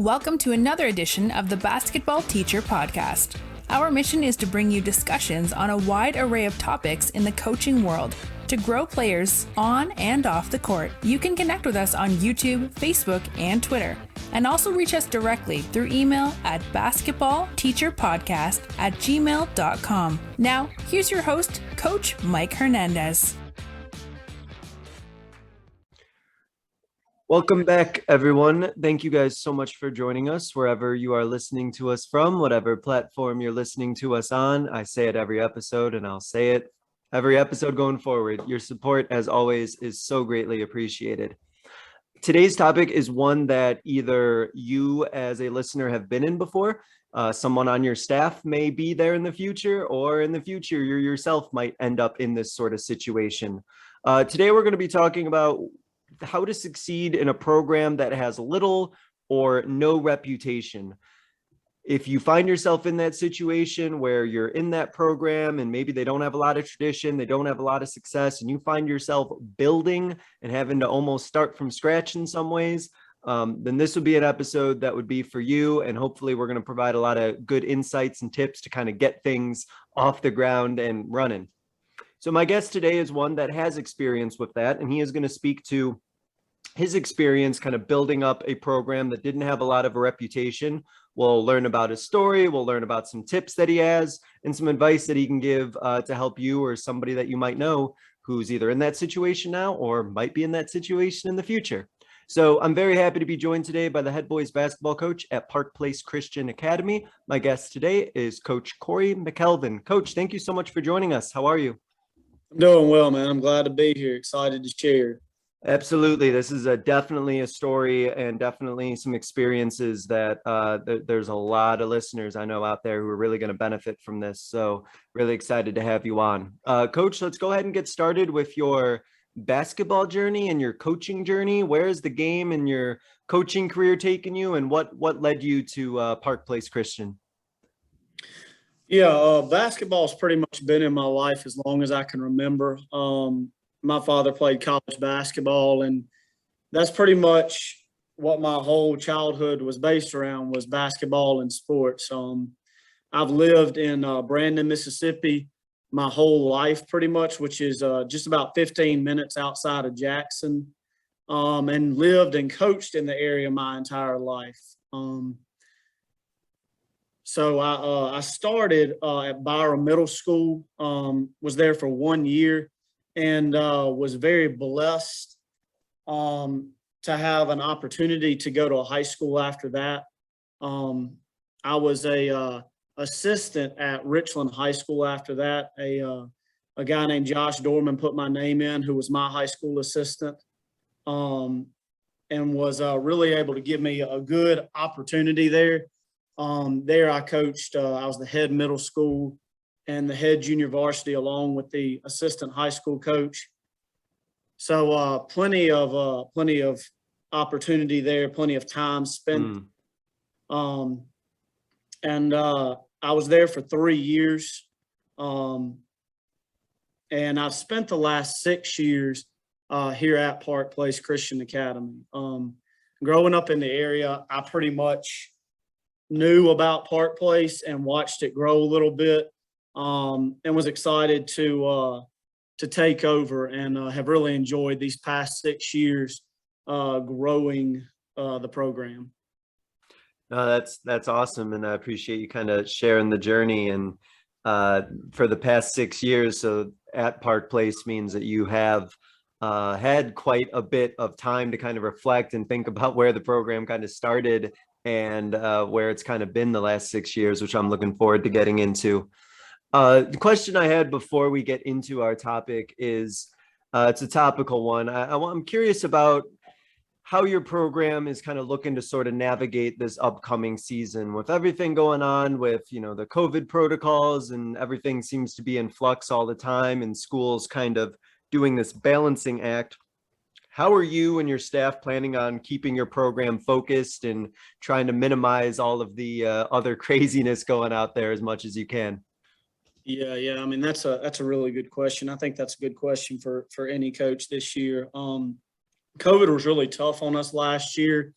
Welcome to another edition of the Basketball Teacher Podcast. Our mission is to bring you discussions on a wide array of topics in the coaching world to grow players on and off the court. You can connect with us on YouTube, Facebook, and Twitter, and also reach us directly through email at basketballteacherpodcast@gmail.com. Now, here's your host, Coach Mike Hernandez. Welcome back, everyone. Thank you guys so much for joining us wherever you are listening to us from, whatever platform you're listening to us on. I say it every episode, and I'll say it every episode going forward. Your support, as always, is so greatly appreciated. Today's topic is one that either you as a listener have been in before, someone on your staff may be there in the future, or in the future you yourself might end up in this sort of situation. Today we're going to be talking about how to succeed in a program that has little or no reputation. If you find yourself in that situation where you're in that program and maybe they don't have a lot of tradition, they don't have a lot of success, and you find yourself building and having to almost start from scratch in some ways, then this would be an episode that would be for you. And hopefully we're going to provide a lot of good insights and tips to kind of get things off the ground and running. So my guest today is one that has experience with that, and he is going to speak to his experience kind of building up a program that didn't have a lot of a reputation. We'll learn about his story. We'll learn about some tips that he has and some advice that he can give to help you or somebody that you might know who's either in that situation now or might be in that situation in the future. So I'm very happy to be joined today by the head boys basketball coach at Park Place Christian Academy. My guest today is Coach Corey McElveen. Coach, thank you so much for joining us. How are you? I'm doing well, man. I'm glad to be here. Excited to share. Absolutely. This is definitely a story and definitely some experiences that there's a lot of listeners I know out there who are really going to benefit from this. So really excited to have you on. Coach, let's go ahead and get started with your basketball journey and your coaching journey. Where is the game and your coaching career taking you, and what led you to Park Place Christian? Yeah, basketball's pretty much been in my life as long as I can remember. My father played college basketball, and that's pretty much what my whole childhood was based around, was basketball and sports. I've lived in Brandon, Mississippi my whole life pretty much, which is just about 15 minutes outside of Jackson, and lived and coached in the area my entire life. So I started at Byram Middle School, was there for 1 year, and was very blessed to have an opportunity to go to a high school after that. I was a assistant at Richland High School after that. A guy named Josh Dorman put my name in, who was my high school assistant, and was really able to give me a good opportunity there. There I coached, I was the head middle school and the head junior varsity, along with the assistant high school coach. So plenty of opportunity there, plenty of time spent. And I was there for 3 years. And I've spent the last 6 years here at Park Place Christian Academy. Growing up in the area, I pretty much knew about Park Place and watched it grow a little bit. And was excited to take over, and have really enjoyed these past 6 years growing the program. No, that's awesome, and I appreciate you kind of sharing the journey. And for the past 6 years, so at Park Place means that you have had quite a bit of time to kind of reflect and think about where the program kind of started and where it's kind of been the last 6 years, which I'm looking forward to getting into. The question I had before we get into our topic is, it's a topical one. I'm curious about how your program is kind of looking to sort of navigate this upcoming season with everything going on with, the COVID protocols, and everything seems to be in flux all the time, and schools kind of doing this balancing act. How are you and your staff planning on keeping your program focused and trying to minimize all of the other craziness going out there as much as you can? Yeah. I mean, that's a really good question. I think that's a good question for any coach this year. COVID was really tough on us last year.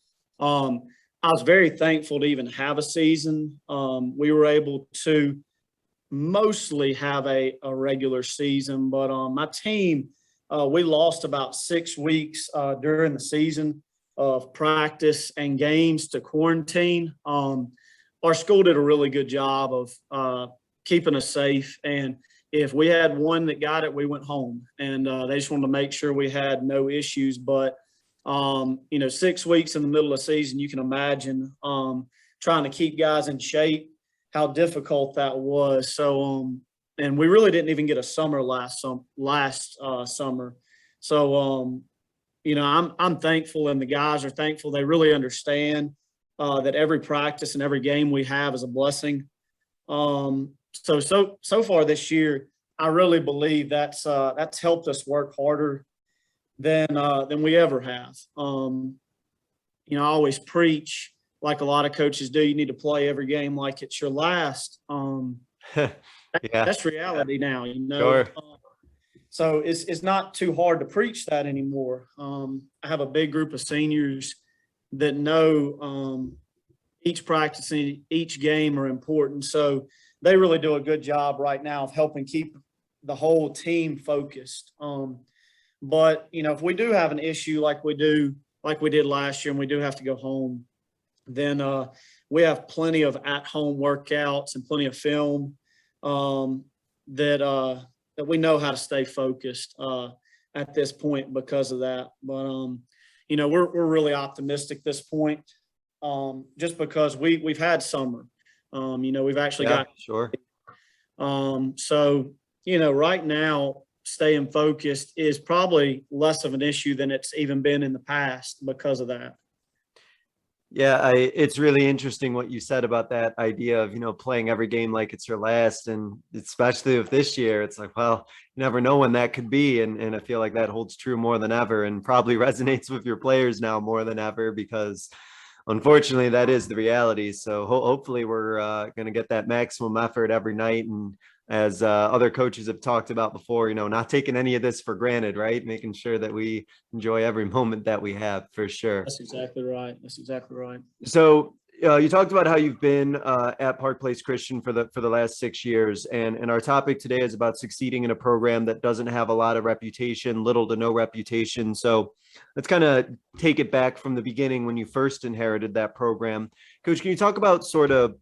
I was very thankful to even have a season. We were able to mostly have a regular season, but my team, we lost about 6 weeks during the season of practice and games to quarantine. Our school did a really good job of keeping us safe, and if we had one that got it, we went home, and they just wanted to make sure we had no issues. But 6 weeks in the middle of the season, you can imagine trying to keep guys in shape, how difficult that was. So, and we really didn't even get a summer last summer. So, I'm thankful, and the guys are thankful. They really understand that every practice and every game we have is a blessing. So far this year, I really believe that's helped us work harder than we ever have. I always preach, like a lot of coaches do, you need to play every game like it's your last. That's reality now, Sure. So it's not too hard to preach that anymore. I have a big group of seniors that know each practice and each game are important. So they really do a good job right now of helping keep the whole team focused. But if we do have an issue like we did last year, and we do have to go home, then we have plenty of at-home workouts and plenty of film that we know how to stay focused at this point because of that. But we're really optimistic this point, just because we've had summer. We've actually got sure. So right now, staying focused is probably less of an issue than it's even been in the past because of that. Yeah, it's really interesting what you said about that idea of, playing every game like it's your last. And especially with this year, it's like, well, you never know when that could be. And I feel like that holds true more than ever, and probably resonates with your players now more than ever, because unfortunately that is the reality. So hopefully we're going to get that maximum effort every night. And as other coaches have talked about before, not taking any of this for granted, right? Making sure that we enjoy every moment that we have, for sure. That's exactly right. So you talked about how you've been at Park Place Christian for the last 6 years, and our topic today is about succeeding in a program that doesn't have a lot of reputation, little to no reputation. So let's kind of take it back from the beginning when you first inherited that program. Coach, can you talk about sort of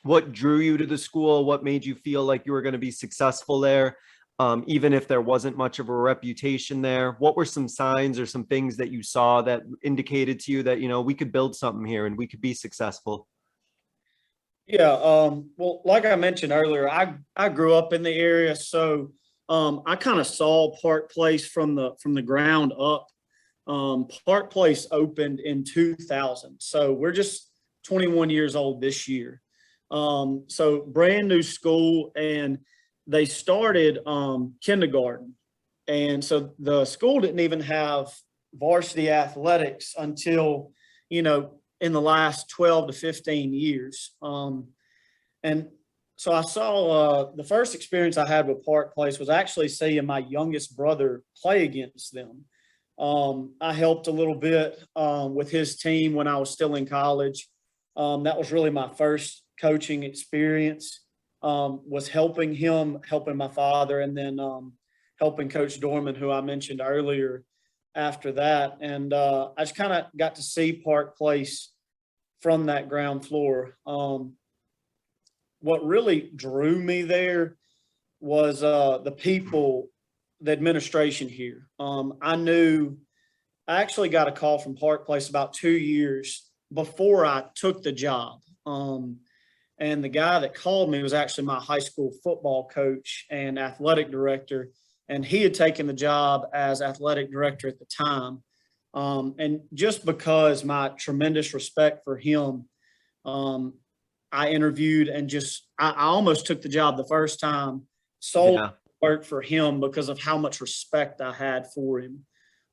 what drew you to the school? What made you feel like you were going to be successful there, even if there wasn't much of a reputation there? What were some signs or some things that you saw that indicated to you that, we could build something here and we could be successful? Yeah. Well, like I mentioned earlier, I grew up in the area. So I kind of saw Park Place from the ground up. Park Place opened in 2000. So we're just 21 years old this year. So brand new school, and they started kindergarten. And so the school didn't even have varsity athletics until, in the last 12 to 15 years. And so I saw the first experience I had with Park Place was actually seeing my youngest brother play against them. I helped a little bit with his team when I was still in college. That was really my first coaching experience, was helping my father, and then helping Coach Dorman, who I mentioned earlier, after that. And I just kind of got to see Park Place from that ground floor. What really drew me there was the people, the administration here. I actually got a call from Park Place about 2 years before I took the job. And the guy that called me was actually my high school football coach and athletic director. And he had taken the job as athletic director at the time. And just because my tremendous respect for him, I interviewed and I almost took the job the first time, solely worked for him because of how much respect I had for him.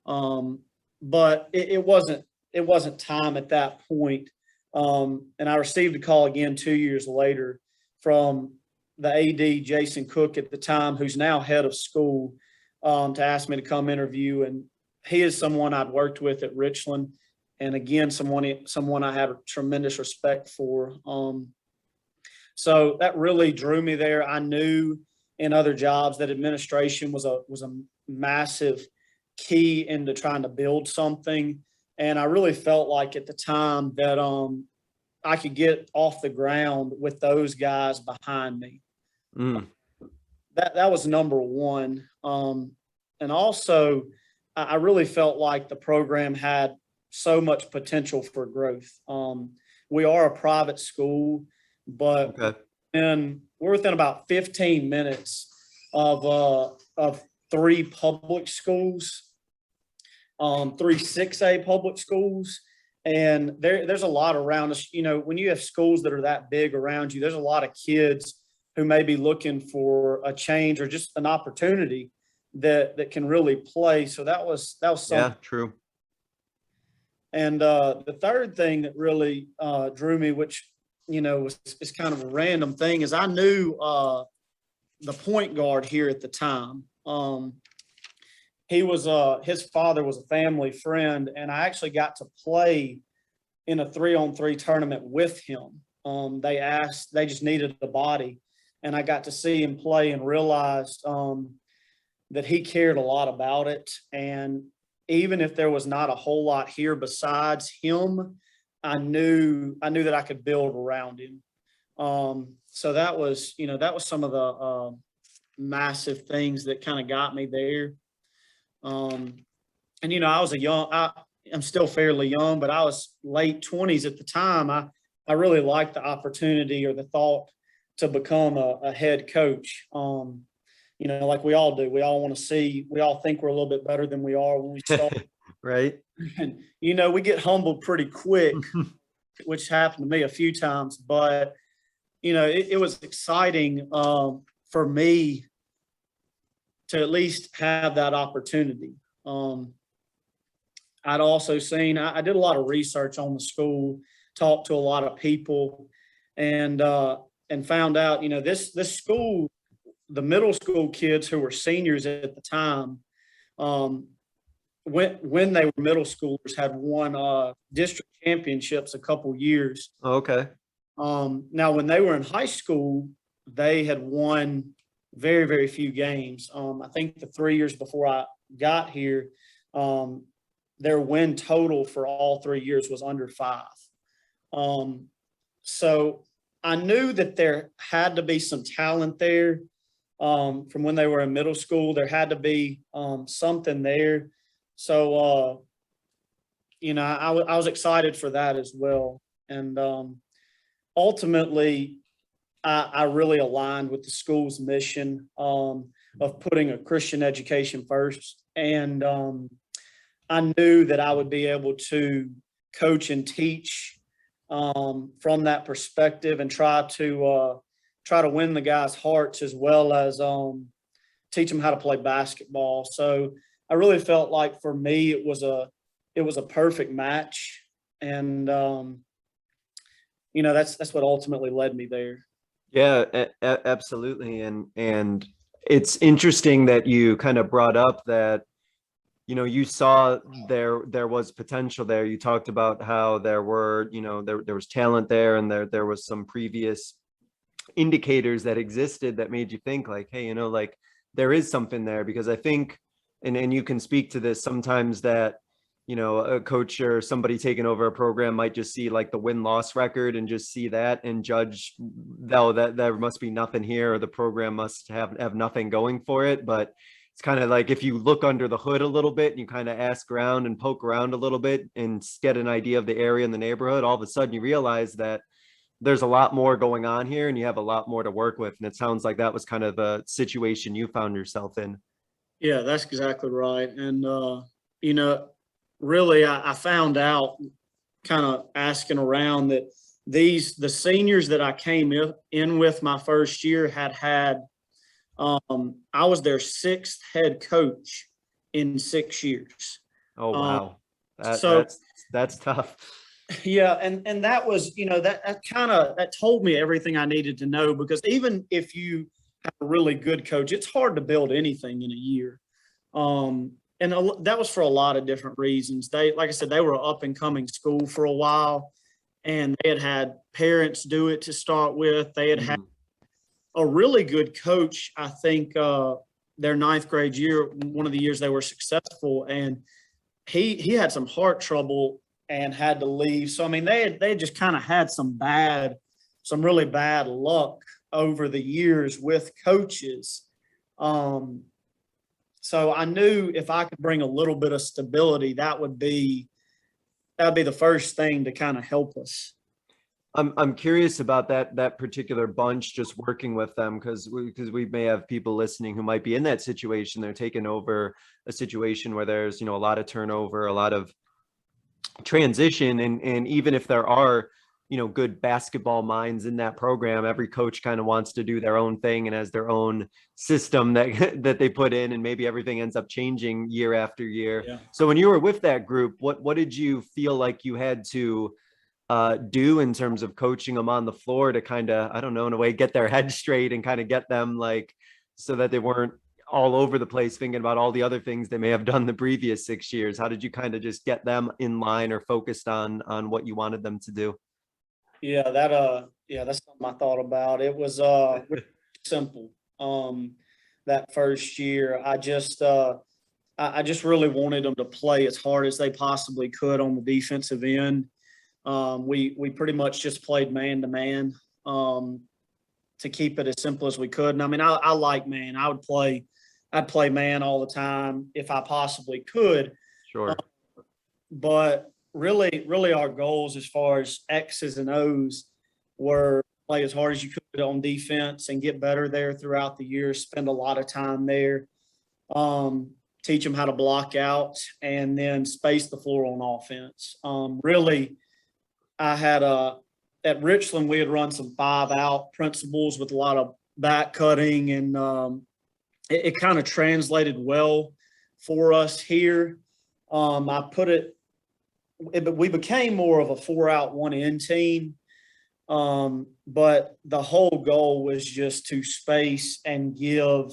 But it wasn't time at that point. And I received a call again 2 years later from the AD, Jason Cook at the time, who's now head of school, to ask me to come interview. And he is someone I'd worked with at Richland. And again, someone I had a tremendous respect for. So that really drew me there. I knew in other jobs that administration was a massive key into trying to build something. And I really felt like at the time that I could get off the ground with those guys behind me. That was number one. And also, I really felt like the program had so much potential for growth. We are a private school, but we're within about 15 minutes of 3 public schools, 3 6A public schools. And there's a lot around us. You know, when you have schools that are that big around you, there's a lot of kids who may be looking for a change or just an opportunity that can really play. So that was something. Yeah, true. And the third thing that really drew me, which, you know, is kind of a random thing, is I knew the point guard here at the time. His father was a family friend, and I actually got to play in a 3-on-3 tournament with him. They just needed a body, and I got to see him play and realized that he cared a lot about it. And even if there was not a whole lot here besides him, I knew that I could build around him. So that was some of the massive things that kind of got me there. And, you know, I'm still fairly young, but I was late 20s at the time. I really liked the opportunity or the thought to become a head coach. You know, like we all do. We all think we're a little bit better than we are when we start. Right. And, you know, we get humbled pretty quick, which happened to me a few times. But, you know, it was exciting for me to at least have that opportunity. I'd also seen, I did a lot of research on the school, talked to a lot of people, and found out, you know, this school, the middle school kids who were seniors at the time, when they were middle schoolers, had won district championships a couple years. Okay. Now, when they were in high school, they had won very, very few games. I think the 3 years before I got here, their win total for all 3 years was under 5. So I knew that there had to be some talent there from when they were in middle school. There had to be something there. So, you know, I was excited for that as well. And ultimately, I really aligned with the school's mission of putting a Christian education first. And I knew that I would be able to coach and teach from that perspective and try to win the guys' hearts, as well as teach them how to play basketball. So I really felt like for me, it was a perfect match. And, you know, that's what ultimately led me there. Yeah, absolutely. And it's interesting that you kind of brought up that, you know, you saw there was potential there. You talked about how there were, you know, there was talent there, and there was some previous indicators that existed that made you think like, hey, you know, like there is something there. Because I think, and you can speak to this sometimes, that, you know, a coach or somebody taking over a program might just see like the win-loss record and just see that and judge, though, that there must be nothing here, or the program must have nothing going for it. But it's kind of like, if you look under the hood a little bit and you kind of ask around and poke around a little bit and get an idea of the area and the neighborhood, all of a sudden you realize that there's a lot more going on here and you have a lot more to work with. And it sounds like that was kind of the situation you found yourself in. Yeah, that's exactly right. And, you know, really, I found out kind of asking around that the seniors that I came in with my first year had I was their 6th head coach in 6 years. Oh, wow. That's tough. Yeah. And that was, you know, that told me everything I needed to know, because even if you have a really good coach, it's hard to build anything in a year. and that was for a lot of different reasons. Like I said, they were an up and coming school for a while, and they had parents do it to start with. They had a really good coach. I think their 9th grade year, one of the years they were successful, and he had some heart trouble and had to leave. So I mean, they just kind of had some really bad luck over the years with coaches. So I knew if I could bring a little bit of stability, that'd be the first thing to kind of help us. I'm curious about that particular bunch, just working with them, because we may have people listening who might be in that situation. They're taking over a situation where there's, a lot of turnover, a lot of transition, and even if there are, good basketball minds in that program, every coach kind of wants to do their own thing and has their own system that they put in, and maybe everything ends up changing year after year. Yeah. So when you were with that group, what did you feel like you had to do in terms of coaching them on the floor to kind of, I don't know, in a way, get their head straight and kind of get them so that they weren't all over the place thinking about all the other things they may have done the previous 6 years? How did you kind of just get them in line or focused on what you wanted them to do? Yeah, that's something I thought about. It was simple. That first year, I just really wanted them to play as hard as they possibly could on the defensive end. We pretty much just played man to man to keep it as simple as we could. And I mean, I like man. I'd play man all the time if I possibly could. Sure. But really our goals as far as X's and O's were play as hard as you could on defense and get better there throughout the year, spend a lot of time there, teach them how to block out, and then space the floor on offense. Really, I had at Richland, we had run some 5-out principles with a lot of back cutting, and it kind of translated well for us here. We became more of a 4-out, 1-in team. But the whole goal was just to space and give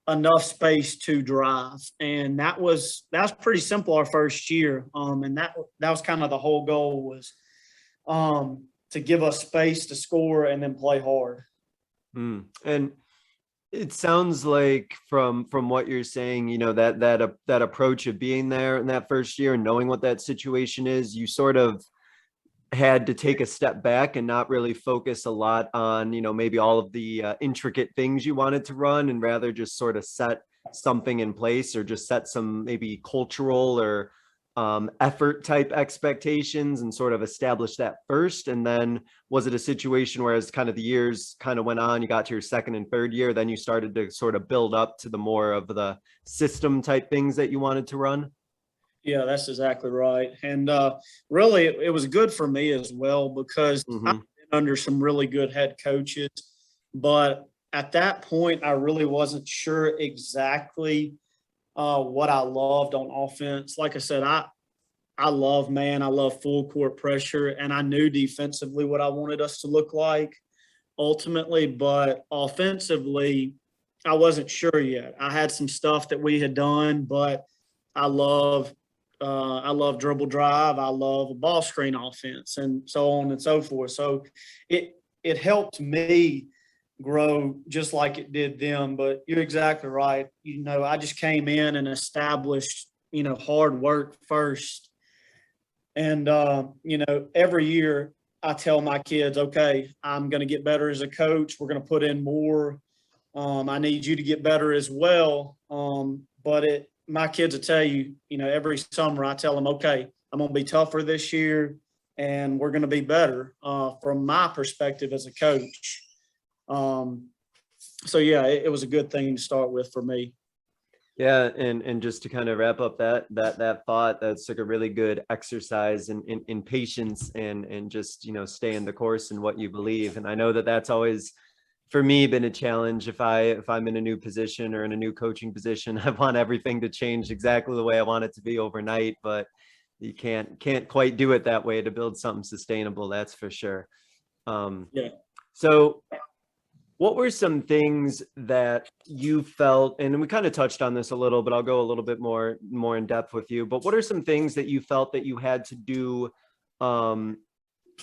enough space to drive. And that was pretty simple our first year. And that was kind of the whole goal, was to give us space to score and then play hard. And it sounds like from what you're saying, that approach of being there in that first year and knowing what that situation is, you sort of had to take a step back and not really focus a lot on, maybe all of the intricate things you wanted to run, and rather just sort of set something in place, or just set some maybe cultural or effort type expectations and sort of establish that first. And then was it a situation where, as kind of the years kind of went on, you got to your second and third year, then you started to sort of build up to the more of the system type things that you wanted to run? Yeah, that's exactly right. And really, it was good for me as well, because I've been under some really good head coaches. But at that point, I really wasn't sure exactly what I loved on offense. Like I said, I love man. I love full court pressure, and I knew defensively what I wanted us to look like ultimately. But offensively, I wasn't sure yet. I had some stuff that we had done, but I love dribble drive. I love a ball screen offense, and so on and so forth. So it helped me grow just like it did them. But you're exactly right. I just came in and established, hard work first. And, every year I tell my kids, okay, I'm going to get better as a coach. We're going to put in more. I need you to get better as well. But my kids will tell you, every summer I tell them, okay, I'm going to be tougher this year, and we're going to be better from my perspective as a coach. So yeah, it was a good thing to start with for me. Yeah, and just to kind of wrap up that thought, that's like a really good exercise in patience and just staying the course in what you believe. And I know that that's always, for me, been a challenge. If I'm in a new position or in a new coaching position, I want everything to change exactly the way I want it to be overnight, but you can't quite do it that way to build something sustainable. That's for sure. Yeah. So What were some things that you felt, and we kind of touched on this a little, but I'll go a little bit more in depth with you, but what are some things that you felt that you had to do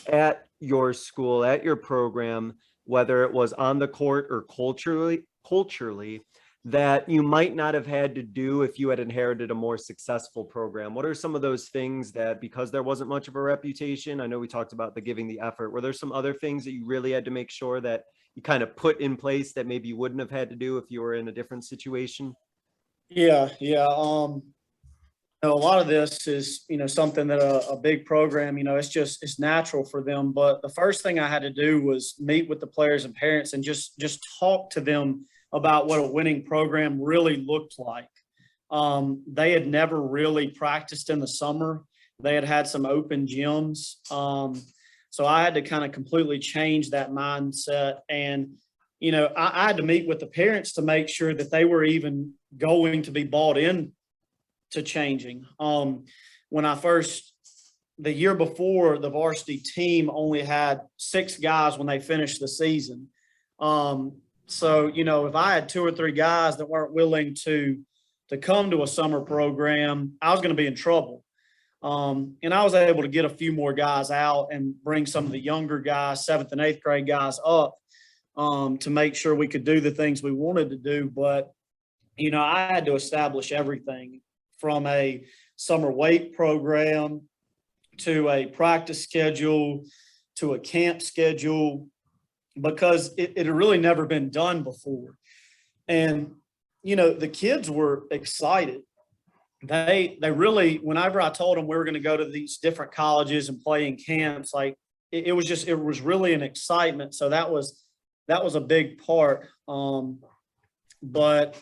at your school, at your program, whether it was on the court or culturally, that you might not have had to do if you had inherited a more successful program? What are some of those things that, because there wasn't much of a reputation, I know we talked about the giving the effort, were there some other things that you really had to make sure that you kind of put in place that maybe you wouldn't have had to do if you were in a different situation? Yeah. A lot of this is, something that a big program, it's natural for them. But the first thing I had to do was meet with the players and parents and just talk to them about what a winning program really looked like. They had never really practiced in the summer. They had some open gyms. So I had to kind of completely change that mindset. And, I had to meet with the parents to make sure that they were even going to be bought in to changing. The year before, the varsity team only had 6 guys when they finished the season. So, if I had 2 or 3 guys that weren't willing to come to a summer program, I was going to be in trouble. And I was able to get a few more guys out and bring some of the younger guys, 7th and 8th grade guys up, to make sure we could do the things we wanted to do. But, I had to establish everything from a summer weight program to a practice schedule to a camp schedule, because it had really never been done before. And, the kids were excited. They really, whenever I told them we were going to go to these different colleges and play in camps, like it was really an excitement. So that was a big part. But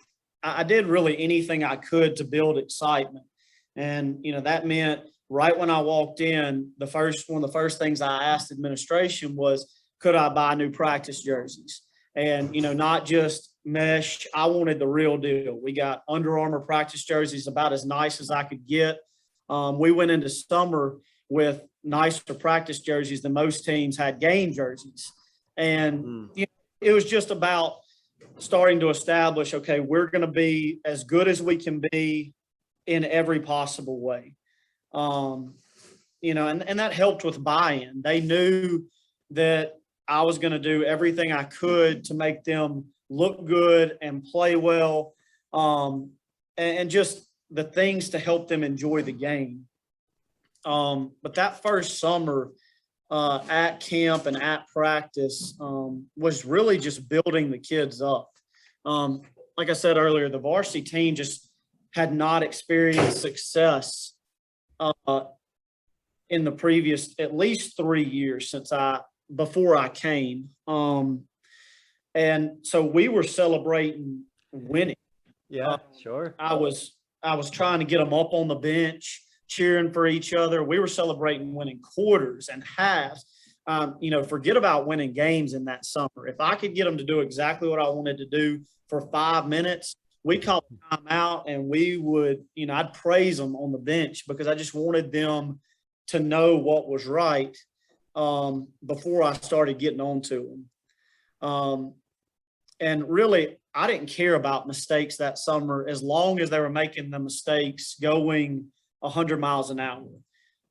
I did really anything I could to build excitement. And, that meant right when I walked in, one of the first things I asked administration was, could I buy new practice jerseys? And, not just mesh. I wanted the real deal. We got Under Armour practice jerseys about as nice as I could get. We went into summer with nicer practice jerseys than most teams had game jerseys. And it was just about starting to establish, okay, we're going to be as good as we can be in every possible way. And that helped with buy-in. They knew that I was going to do everything I could to make them look good and play well, and just the things to help them enjoy the game. But that first summer at camp and at practice was really just building the kids up. Like I said earlier, the varsity team just had not experienced success in the previous at least 3 years before I came. And so we were celebrating winning. Yeah, sure. I was trying to get them up on the bench, cheering for each other. We were celebrating winning quarters and halves. Forget about winning games in that summer. If I could get them to do exactly what I wanted to do for 5 minutes, we called time out and we would, I'd praise them on the bench because I just wanted them to know what was right before I started getting on to them. And really, I didn't care about mistakes that summer as long as they were making the mistakes going 100 miles an hour.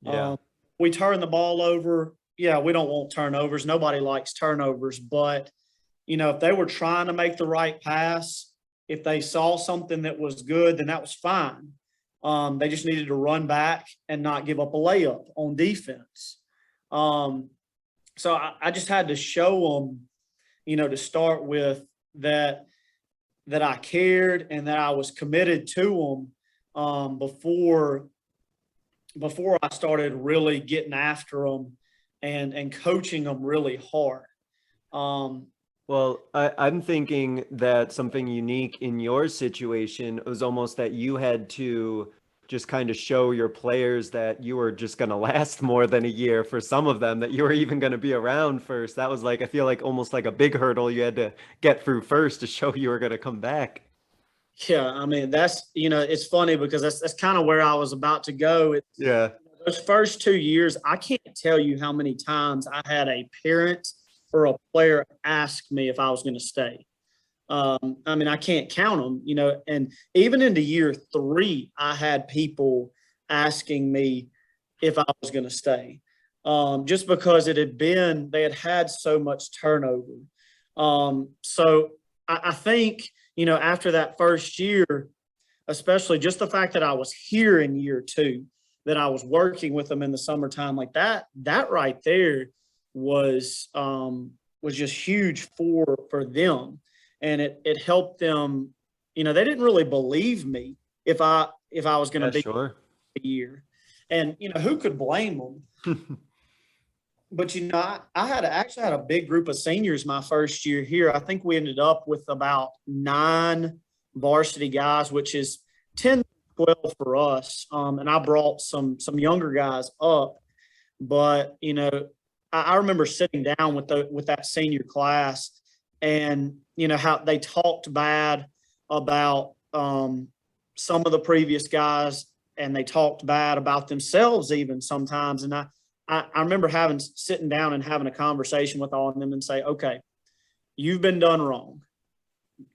Yeah. We turn the ball over. Yeah, we don't want turnovers. Nobody likes turnovers. But, if they were trying to make the right pass, if they saw something that was good, then that was fine. They just needed to run back and not give up a layup on defense. So I just had to show them, to start with, that I cared and that I was committed to them before I started really getting after them and coaching them really hard. Well, I'm thinking that something unique in your situation was almost that you had to just kind of show your players that you were just going to last more than a year, for some of them, that you were even going to be around first. That was I feel like almost like a big hurdle you had to get through first to show you were going to come back. Yeah, that's, it's funny because that's kind of where I was about to go. Yeah. Those first 2 years, I can't tell you how many times I had a parent or a player ask me if I was going to stay. I mean, I can't count them, you know, and even into year 3, I had people asking me if I was going to stay, just because they had so much turnover. So I think, you know, after that first year, especially just the fact that I was here in year 2, that I was working with them in the summertime like that right there was just huge for them. And it helped them, you know, they didn't really believe me if I was going to be sure. a year. And, you know, who could blame them? But, you know, I actually had a big group of seniors my first year here. I think we ended up with about 9 varsity guys, which is 10, 12 for us. And I brought some younger guys up. But, you know, I remember sitting down with that senior class, and, you know, how they talked bad about some of the previous guys, and they talked bad about themselves even sometimes. And I remember sitting down and having a conversation with all of them and say, okay, you've been done wrong.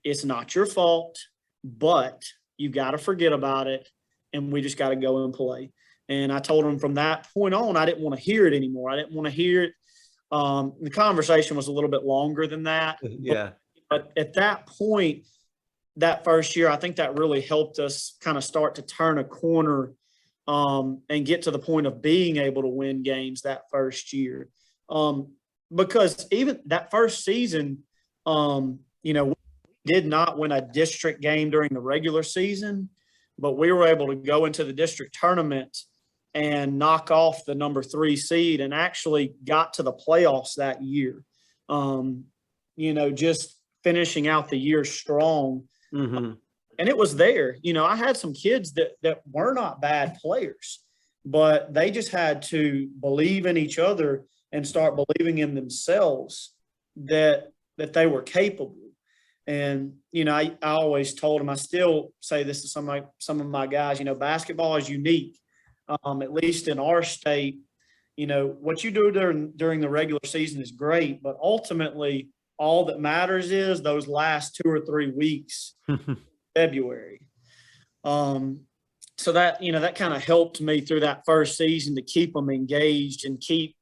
It's not your fault, but you got to forget about it, and we just got to go and play. And I told them from that point on, I didn't want to hear it anymore. I didn't want to hear it. The conversation was a little bit longer than that. Yeah. But at that point, that first year, I think that really helped us kind of start to turn a corner and get to the point of being able to win games that first year. Because even that first season, you know, we did not win a district game during the regular season, but we were able to go into the district tournament and knock off the number 3 seed and actually got to the playoffs that year. You know, just finishing out the year strong. Mm-hmm. And it was there. You know, I had some kids that were not bad players, but they just had to believe in each other and start believing in themselves that they were capable. And, you know, I always told them, I still say this to some of my guys, you know, basketball is unique. At least in our state, you know, what you do during the regular season is great, but ultimately all that matters is those last 2 or 3 weeks, February. So that, you know, that kind of helped me through that first season to keep them engaged and keep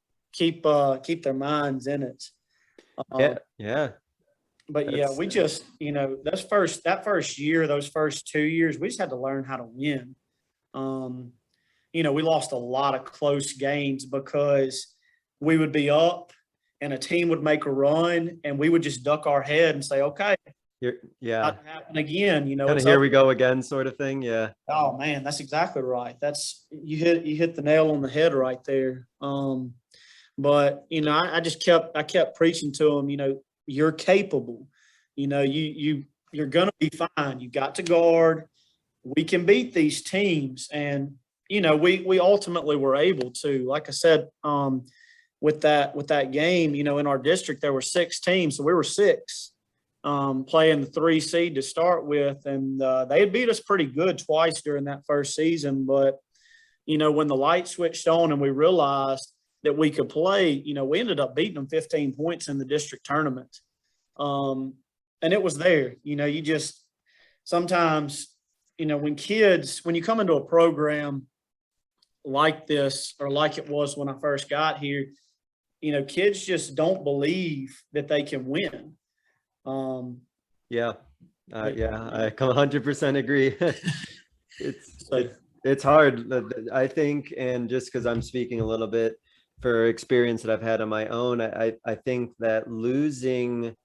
their minds in it. Yeah. But yeah, we just, you know, that first year, those first 2 years, we just had to learn how to win. You know, we lost a lot of close games because we would be up and a team would make a run and we would just duck our head and say, okay, not happen again. You know, kind of here we go again sort of thing. Yeah. Oh man, that's exactly right. You hit the nail on the head right there. But you know, I kept preaching to them, you know, you're capable, you know, you're going to be fine. You got to guard. We can beat these teams. And, you know, we ultimately were able to. Like I said, with that game, you know, in our district, there were 6 teams. So we were 6 playing the 3 seed to start with. And they beat us pretty good twice during that first season. But, you know, when the light switched on and we realized that we could play, you know, we ended up beating them 15 points in the district tournament. And it was there. You know, you just sometimes, you know, when you come into a program like this, or like it was when I first got here, you know, kids just don't believe that they can win. I 100% agree. It's hard, I think, and just because I'm speaking a little bit for experience that I've had on my own, I think that losing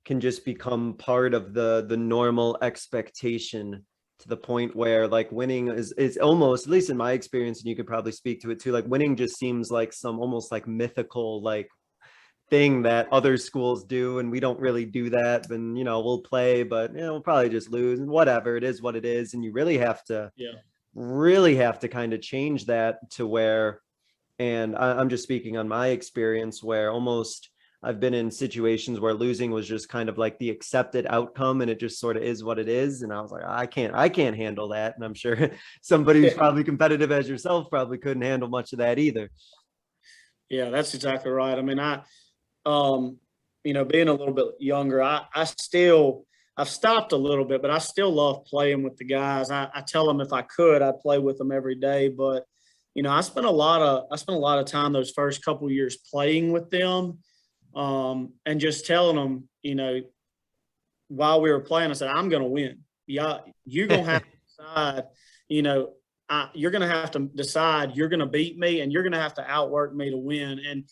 can just become part of the normal expectation, to the point where like winning is almost, at least in my experience, and you could probably speak to it too, like winning just seems like some almost like mythical like thing that other schools do, and we don't really do that. And, you know, we'll play, but, you know, we'll probably just lose, and whatever, it is what it is. And you really have to kind of change that to where, and I'm just speaking on my experience, where almost I've been in situations where losing was just kind of like the accepted outcome, and it just sort of is what it is. And I was like, I can't handle that. And I'm sure somebody who's probably competitive as yourself probably couldn't handle much of that either. Yeah, that's exactly right. I mean, being a little bit younger, I've stopped a little bit, but I still love playing with the guys. I tell them if I could, I'd play with them every day. But, I spent a lot of time those first couple years playing with them, and just telling them, while we were playing, I said, I'm going to win. Yeah, you're going to have to decide, you're going to have to decide you're going to beat me, and you're going to have to outwork me to win. And,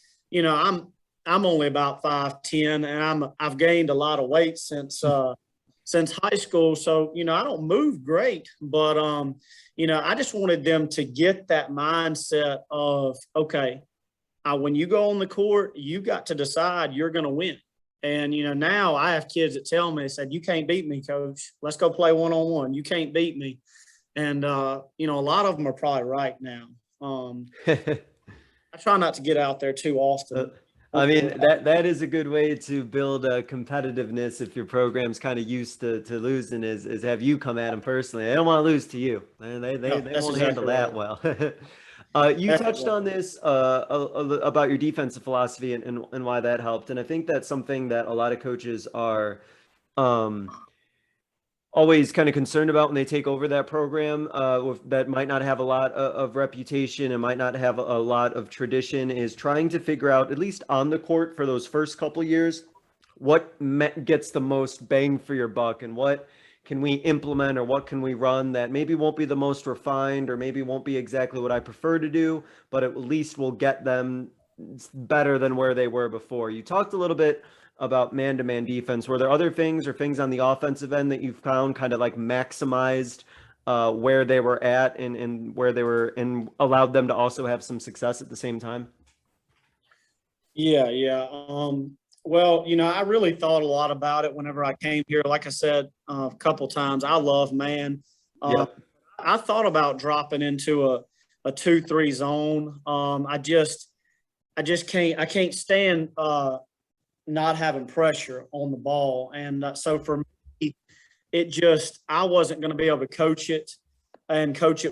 I'm only about 5'10", and I've gained a lot of weight since high school. So, I don't move great, but, I just wanted them to get that mindset of, okay, when you go on the court, you got to decide you're going to win. And, now I have kids that tell me, they said, you can't beat me, coach. Let's go play one-on-one. You can't beat me. And, a lot of them are probably right now. I try not to get out there too often. I mean, that is a good way to build competitiveness if your program's kind of used to losing is have you come at them personally. They don't want to lose to you. They won't handle that well. You touched on this about your defensive philosophy and why that helped. And I think that's something that a lot of coaches are always kind of concerned about when they take over that program that might not have a lot of reputation and might not have a lot of tradition, is trying to figure out, at least on the court for those first couple years, what gets the most bang for your buck, and what can we implement or what can we run that maybe won't be the most refined or maybe won't be exactly what I prefer to do, but at least will get them better than where they were before. You talked a little bit about man-to-man defense. Were there other things or things on the offensive end that you found kind of like maximized where they were at and where they were, and allowed them to also have some success at the same time? Yeah. Well, I really thought a lot about it whenever I came here. Like I said a couple times, I love man. Yep. I thought about dropping into a 2-3 zone. I can't stand not having pressure on the ball. And so for me, I wasn't going to be able to coach it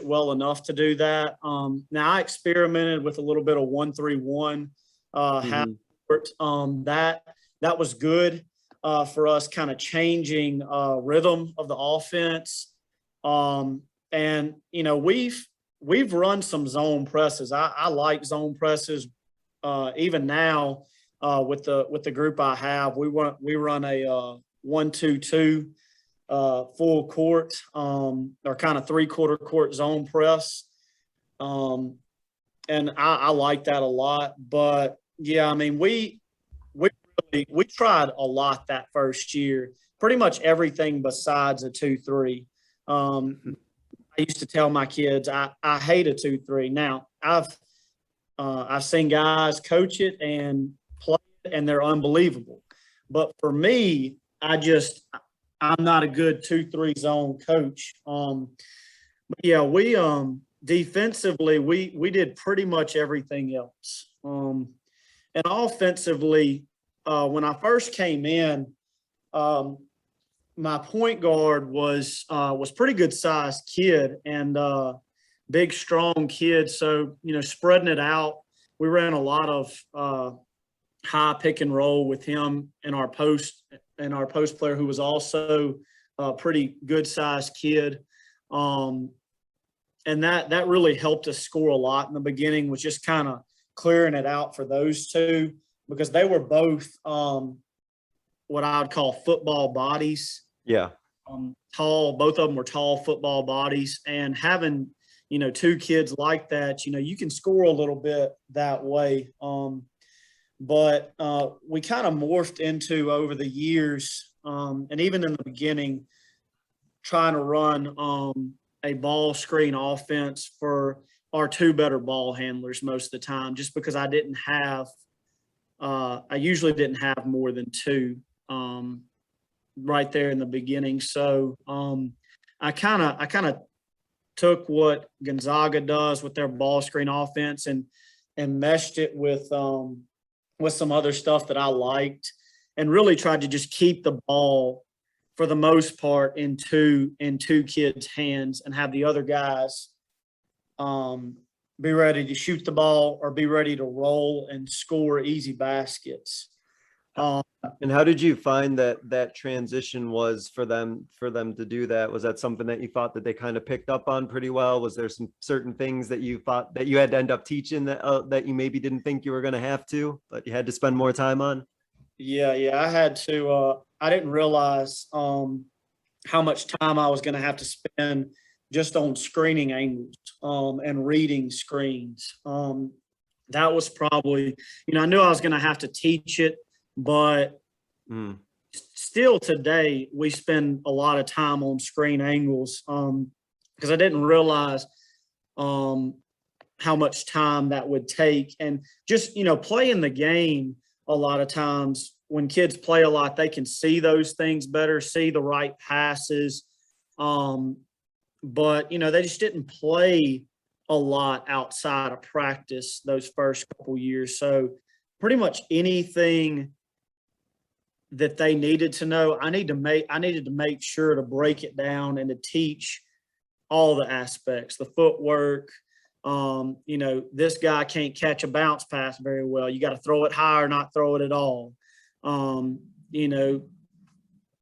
well enough to do that. Now I experimented with a little bit of 1-3-1 half court. That was good for us, kind of changing rhythm of the offense. And we've run some zone presses. I like zone presses. Even now, with the group I have, we run a 1-2-2 full court or kind of 3/4 court zone press, and I like that a lot. But yeah, I mean we tried a lot that first year, pretty much everything besides a 2-3. I used to tell my kids I hate a 2-3. Now I've seen guys coach it and play it, and they're unbelievable. But for me, I'm not a good 2-3 zone coach. But yeah, we defensively we did pretty much everything else. And offensively, when I first came in, my point guard was pretty good sized kid and big, strong kid. So, spreading it out, we ran a lot of high pick and roll with him and our post player, who was also a pretty good sized kid. And that really helped us score a lot in the beginning, was just kind of clearing it out for those two, because they were both what I would call football bodies. Yeah. Tall, both of them were tall football bodies, and having, two kids like that, you can score a little bit that way. But we kind of morphed into, over the years, and even in the beginning, trying to run a ball screen offense for our two better ball handlers most of the time, just because I usually didn't have more than two right there in the beginning. So I kind of took what Gonzaga does with their ball screen offense and meshed it with some other stuff that I liked, and really tried to just keep the ball for the most part in two kids' hands, and have the other guys be ready to shoot the ball or be ready to roll and score easy baskets. And how did you find that transition was for them to do that? Was that something that you thought that they kind of picked up on pretty well? Was there some certain things that you thought that you had to end up teaching that you maybe didn't think you were going to have to, but you had to spend more time on? Yeah, I had to. I didn't realize how much time I was going to have to spend just on screening angles and reading screens. That was probably, I knew I was going to have to teach it, but still today we spend a lot of time on screen angles because I didn't realize how much time that would take. And just, playing the game, a lot of times when kids play a lot, they can see those things better, see the right passes. But, they just didn't play a lot outside of practice those first couple years. So pretty much anything that they needed to know, I needed to make sure to break it down and to teach all the aspects, the footwork. This guy can't catch a bounce pass very well. You got to throw it high or not throw it at all.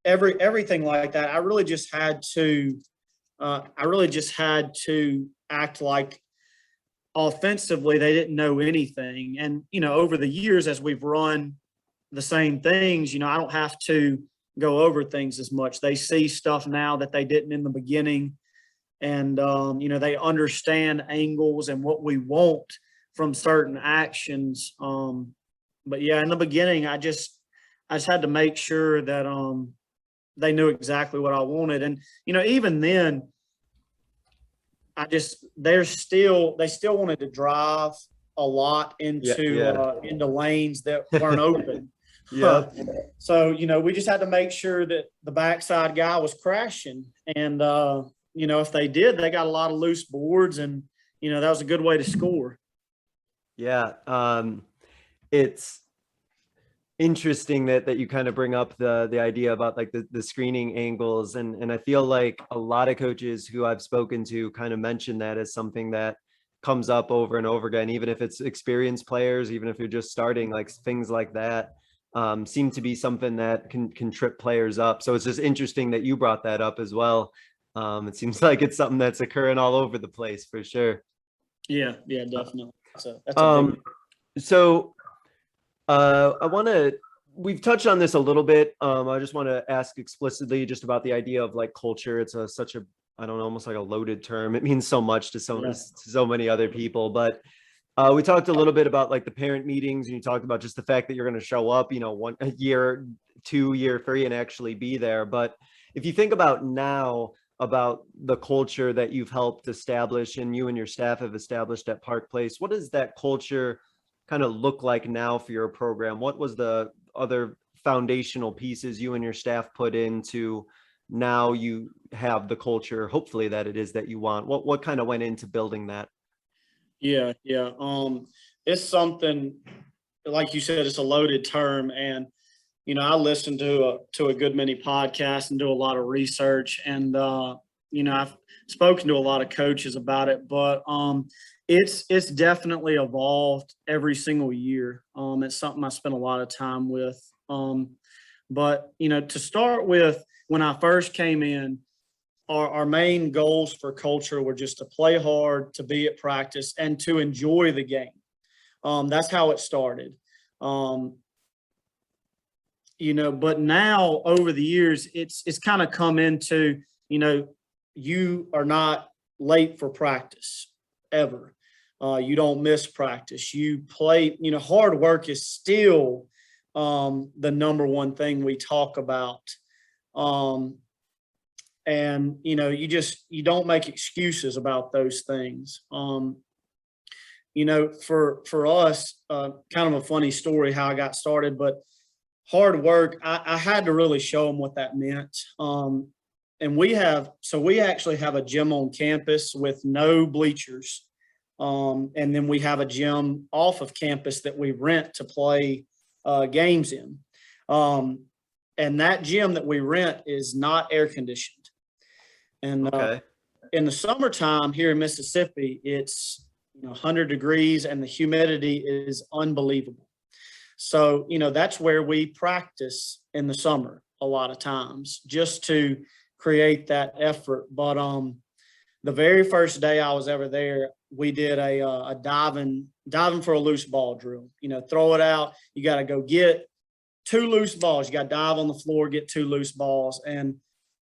Everything like that. I really just had to act like offensively they didn't know anything. And, over the years as we've run the same things, I don't have to go over things as much. They see stuff now that they didn't in the beginning. And, they understand angles and what we want from certain actions. But yeah, in the beginning, I just had to make sure that they knew exactly what I wanted. And, even then, they still wanted to drive a lot into lanes that weren't open. Yeah. So, we just had to make sure that the backside guy was crashing. And, if they did, they got a lot of loose boards and, that was a good way to score. Yeah. It's interesting that you kind of bring up the idea about like the screening angles. And I feel like a lot of coaches who I've spoken to kind of mention that as something that comes up over and over again, even if it's experienced players, even if you're just starting, like things like that seem to be something that can trip players up. So it's just interesting that you brought that up as well. It seems like it's something that's occurring all over the place for sure. Yeah, definitely. So that's a big we've touched on this a little bit. I just want to ask explicitly just about the idea of like culture. It's such a, I don't know, almost like a loaded term. It means so much to so many other people, but we talked a little bit about like the parent meetings, and you talked about just the fact that you're going to show up, 1 year, 2 year, 3, and actually be there. But if you think about now, about the culture that you've helped establish and you and your staff have established at Park Place, what does that culture kind of look like now for your program? What was the other foundational pieces you and your staff put into now you have the culture, hopefully, that it is that you want? What kind of went into building that? Yeah. It's something, like you said, it's a loaded term. And, I listen to a good many podcasts and do a lot of research. And, I've spoken to a lot of coaches about it, but it's definitely evolved every single year. It's something I spend a lot of time with. But, to start with, when I first came in, our main goals for culture were just to play hard, to be at practice, and to enjoy the game. That's how it started. But now over the years, it's kind of come into, you are not late for practice ever. You don't miss practice. You play, hard work is still the number one thing we talk about. And, you don't make excuses about those things. For us, kind of a funny story how I got started, but hard work, I had to really show them what that meant. And we actually have a gym on campus with no bleachers. And then we have a gym off of campus that we rent to play games in. And that gym that we rent is not air conditioned. And in the summertime here in Mississippi, it's 100 degrees and the humidity is unbelievable. So, that's where we practice in the summer a lot of times just to create that effort. But the very first day I was ever there, we did a diving for a loose ball drill. Throw it out. You got to go get 2 loose balls. You got to dive on the floor, get 2 loose balls. And,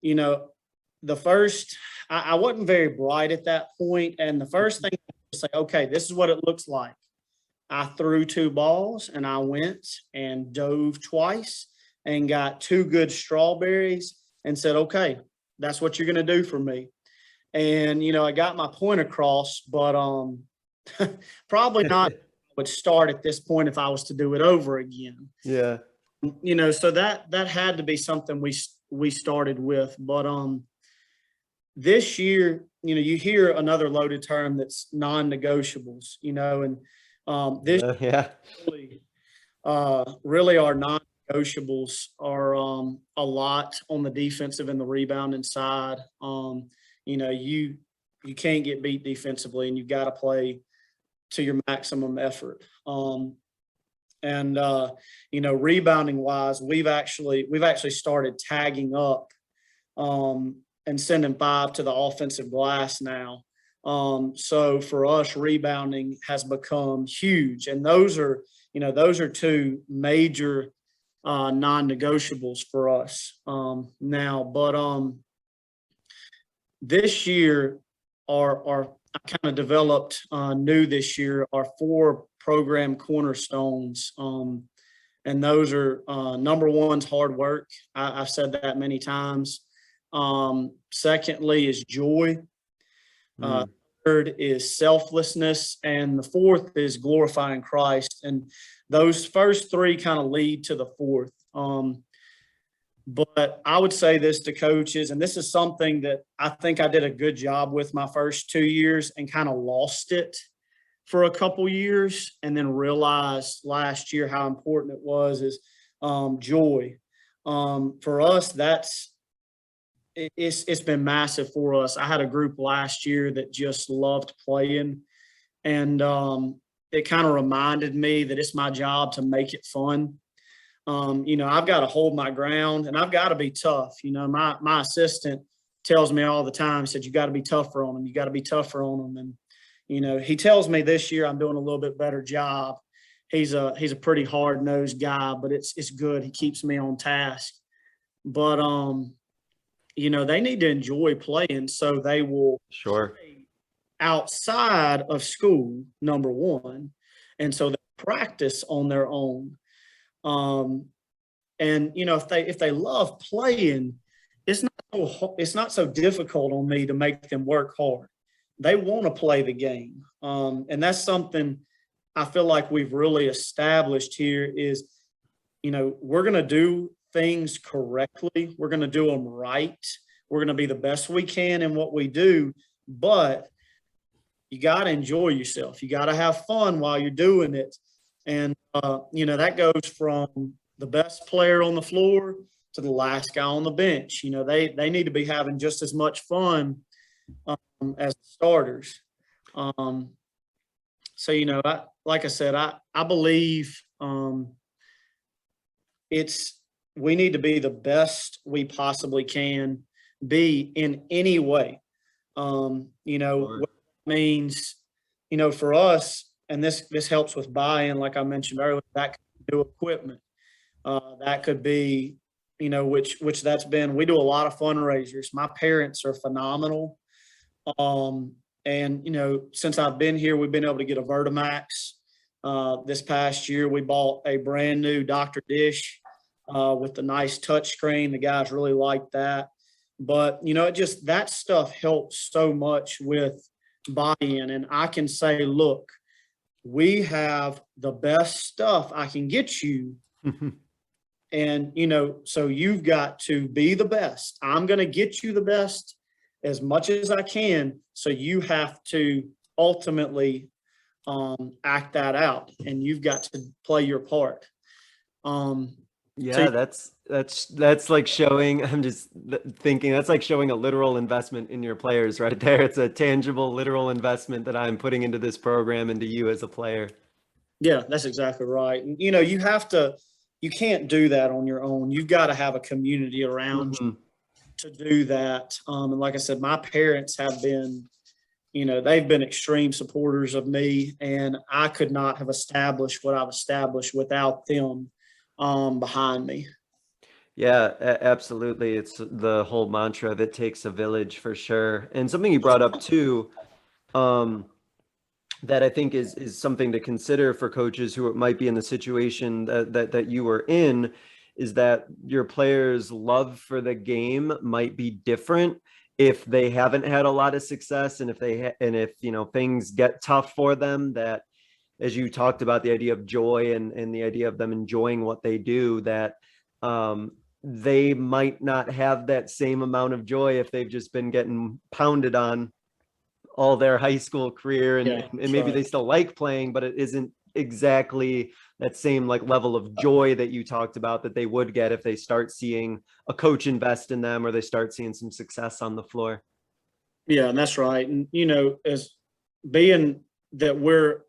the first, I wasn't very bright at that point. And the first thing I was say, okay, this is what it looks like. I threw 2 balls and I went and dove twice and got 2 good strawberries and said, okay, that's what you're going to do for me. And, I got my point across, but probably not would start at this point if I was to do it over again. Yeah. So that had to be something we started with. But this year, you hear another loaded term that's non-negotiables, and this really our non-negotiables are a lot on the defensive and the rebounding side. You can't get beat defensively, and you've got to play to your maximum effort. Rebounding wise, we've actually started tagging up and sending 5 to the offensive glass now. So for us, rebounding has become huge, and those are 2 major non-negotiables for us now. But this year, I kind of developed new this year our 4 program cornerstones, and those are number 1's hard work. I've said that many times. Secondly is joy. Third is selflessness, and the 4th is glorifying Christ. And those first 3 kind of lead to the 4th. But I would say this to coaches, and this is something that I think I did a good job with my first 2 years and kind of lost it for a couple years, and then realized last year how important it was, is joy. For us, it's been massive for us. I had a group last year that just loved playing, and it kind of reminded me that it's my job to make it fun. I've got to hold my ground, and I've got to be tough. My assistant tells me all the time, he said, you got to be tougher on them. You got to be tougher on them. And, he tells me this year I'm doing a little bit better job. He's a pretty hard-nosed guy, but it's good. He keeps me on task. But, they need to enjoy playing, so they will play outside of school, number 1. And so they practice on their own. If they love playing, it's not so difficult on me to make them work hard. They want to play the game. And that's something I feel like we've really established here is, we're going to do things correctly. We're going to do them right. We're going to be the best we can in what we do, but you got to enjoy yourself. You got to have fun while you're doing it. And, that goes from the best player on the floor to the last guy on the bench. They need to be having just as much fun as the starters. Like I said, I believe we need to be the best we possibly can be in any way. What it means, for us, and this helps with buy-in, like I mentioned earlier, that could be new equipment. That could be, which that's been, we do a lot of fundraisers. My parents are phenomenal. Since I've been here, we've been able to get a Vertimax. This past year, we bought a brand new Dr. Dish with the nice touch screen. The guys really like that. But, that stuff helps so much with buy-in. And I can say, look, we have the best stuff I can get you. And, so you've got to be the best. I'm going to get you the best as much as I can. So you have to ultimately act that out, and you've got to play your part. That's like showing, I'm just thinking, that's like showing a literal investment in your players right there. It's a tangible, literal investment that I'm putting into this program, into you as a player. Yeah, that's exactly right. And, you can't do that on your own. You've got to have a community around you Mhm. to do that. And like I said, my parents have been, they've been extreme supporters of me, and I could not have established what I've established without them behind me. Yeah, absolutely. It's the whole mantra that takes a village for sure. And something you brought up too, um, that I think is something to consider for coaches who might be in the situation that you were in, is that your players' love for the game might be different if they haven't had a lot of success, and if things get tough for them, that, as you talked about, the idea of joy and the idea of them enjoying what they do, that they might not have that same amount of joy if they've just been getting pounded on all their high school career, and, Yeah, and that's maybe right. they still like playing, but it isn't exactly that same like level of joy that you talked about that they would get if they start seeing a coach invest in them, or they start seeing some success on the floor. Yeah, and that's right. And, as being that we're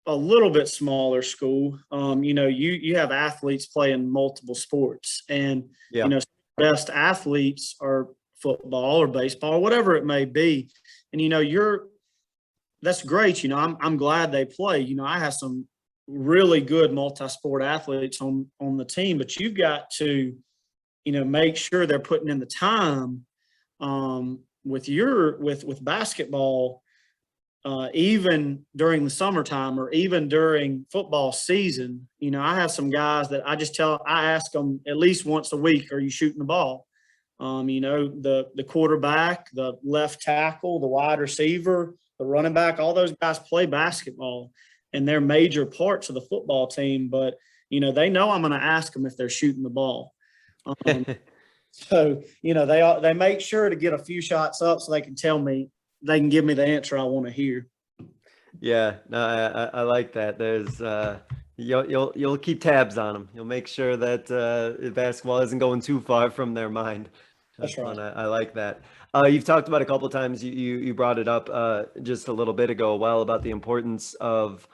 a little bit smaller school, you have athletes playing multiple sports, and, Yeah. best athletes are football or baseball or whatever it may be. And, that's great. I'm glad they play. I have some really good multi-sport athletes on the team, but you've got to, make sure they're putting in the time with basketball, even during the summertime or even during football season. I have some guys that I ask them at least once a week, are you shooting the ball? The quarterback, the left tackle, the wide receiver, the running back, all those guys play basketball, and they're major parts of the football team. But, they know I'm going to ask them if they're shooting the ball. Um, so, they make sure to get a few shots up so they can give me the answer I want to hear. Yeah, no, I like that. There's you'll keep tabs on them. You'll make sure that basketball isn't going too far from their mind. That's That's fun. right. I like that. You've talked about a couple of times. You brought it up just a little bit ago, well, about the importance of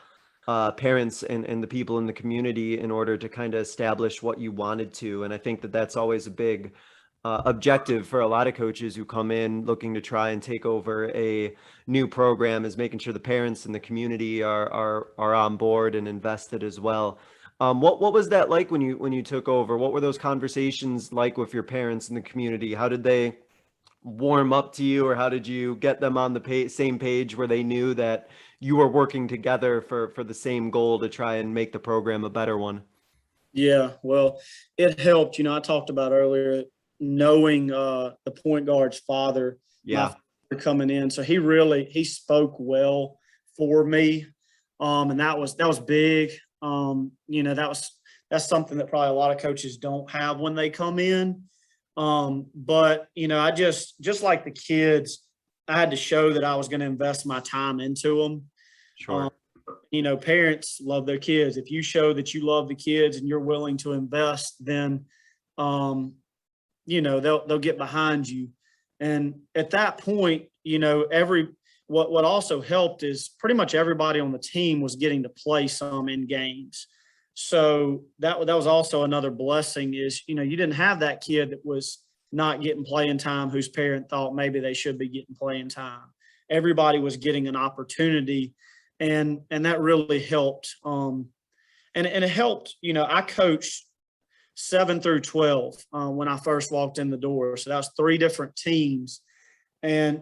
parents and the people in the community in order to kind of establish what you wanted to. And I think that that's always a big objective for a lot of coaches who come in looking to try and take over a new program, is making sure the parents and the community are on board and invested as well. What was that like when you took over? What were those conversations like with your parents and the community? How did they warm up to you, or how did you get them on the same page where they knew that you were working together for the same goal to try and make the program a better one? Yeah, well, it helped. I talked about earlier knowing the point guard's father, my Yeah, father coming in. So he spoke well for me, and that was big. That's something that probably a lot of coaches don't have when they come in. But I just like the kids, I had to show that I was going to invest my time into them. Um, sure. Parents love their kids. If you show that you love the kids and you're willing to invest, then um, they'll get behind you. And at that point, what also helped is pretty much everybody on the team was getting to play some in games. So that was also another blessing, is you didn't have that kid that was not getting playing time whose parent thought maybe they should be getting playing time. Everybody was getting an opportunity, and that really helped. And it helped. I coached 7 through 12 when I first walked in the door, so that was 3 different teams, and